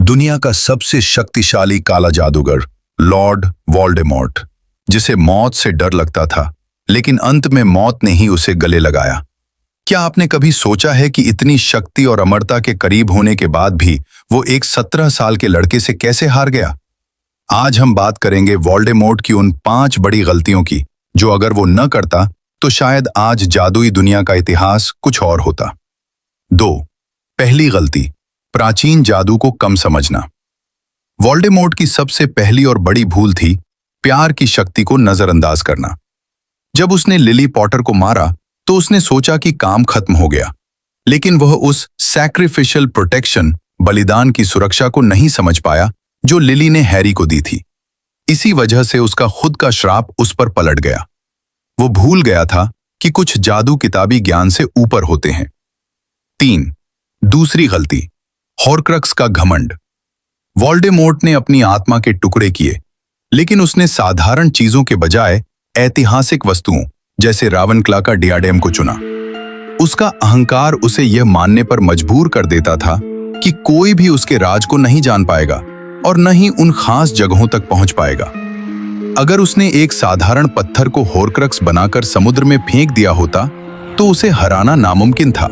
दुनिया का सबसे शक्तिशाली काला जादूगर लॉर्ड वोल्डेमॉर्ट, जिसे मौत से डर लगता था, लेकिन अंत में मौत ने ही उसे गले लगाया। क्या आपने कभी सोचा है कि इतनी शक्ति और अमरता के करीब होने के बाद भी वो एक 17 साल के लड़के से कैसे हार गया? आज हम बात करेंगे वोल्डेमॉर्ट की उन 5 बड़ी गलतियों की, जो अगर वो न करता तो शायद आज जादुई दुनिया का इतिहास कुछ और होता। 2. पहली गलती, प्राचीन जादू को कम समझना। वोल्डेमॉर्ट की सबसे पहली और बड़ी भूल थी प्यार की शक्ति को नजरअंदाज करना। जब उसने लिली पॉटर को मारा तो उसने सोचा कि काम खत्म हो गया, लेकिन वह उस सैक्रिफिशियल प्रोटेक्शन, बलिदान की सुरक्षा को नहीं समझ पाया जो लिली ने हैरी को दी थी। इसी वजह से उसका खुद का श्राप उस पर पलट गया। वो भूल गया था कि कुछ जादू किताबी ज्ञान से ऊपर होते हैं। 3. दूसरी गलती, हॉर्क्रक्स का घमंड। वोल्डेमॉर्ट ने अपनी आत्मा के टुकड़े किए, लेकिन उसने साधारण चीजों के बजाय ऐतिहासिक वस्तुओं जैसे रावनक्लॉ का डियाडेम को चुना। उसका अहंकार उसे यह मानने पर मजबूर कर देता था कि कोई भी उसके राज को नहीं जान पाएगा और न ही उन खास जगहों तक पहुंच पाएगा। अगर उसने एक साधारण पत्थर को हॉर्क्रक्स बनाकर समुद्र में फेंक दिया होता तो उसे हराना नामुमकिन था।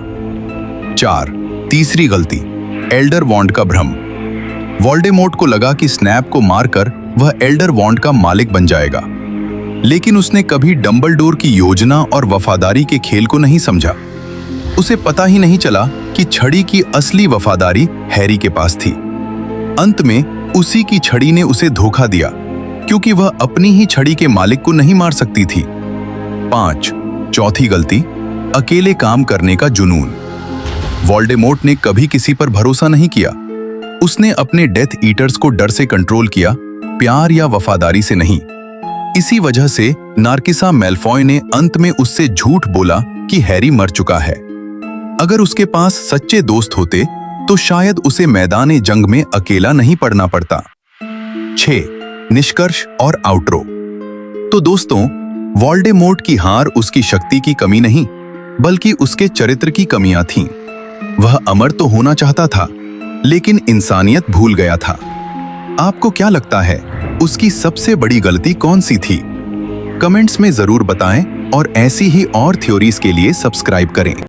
4. तीसरी गलती, एल्डर वॉन्ड का भ्रम। वोल्डेमॉर्ट को लगा कि स्नैप को मारकर वह एल्डर वॉन्ड का मालिक बन जाएगा, लेकिन उसने कभी डंबलडोर की योजना और वफादारी के खेल को नहीं समझा। उसे पता ही नहीं चला कि छड़ी की असली वफादारी हैरी के पास थी। अंत में उसी की छड़ी ने उसे धोखा दिया, क्योंकि वह अपनी ही छड़ी के मालिक को नहीं मार सकती थी। 5. चौथी गलती, अकेले काम करने का जुनून। वोल्डेमॉर्ट ने कभी किसी पर भरोसा नहीं किया। उसने अपने डेथ ईटर्स को डर से कंट्रोल किया, प्यार या वफादारी से नहीं। इसी वजह से नार्किसा मैल्फॉय ने अंत में उससे झूठ बोला कि हैरी मर चुका है। अगर उसके पास सच्चे दोस्त होते तो शायद उसे मैदान जंग में अकेला नहीं पड़ना पड़ता। 6. निष्कर्ष और आउटरो। तो दोस्तों, वोल्डेमॉर्ट की हार उसकी शक्ति की कमी नहीं, बल्कि उसके चरित्र की कमियां थीं। वह अमर तो होना चाहता था, लेकिन इंसानियत भूल गया था। आपको क्या लगता है, उसकी सबसे बड़ी गलती कौन सी थी? कमेंट्स में जरूर बताएं और ऐसी ही और थ्योरीज के लिए सब्सक्राइब करें।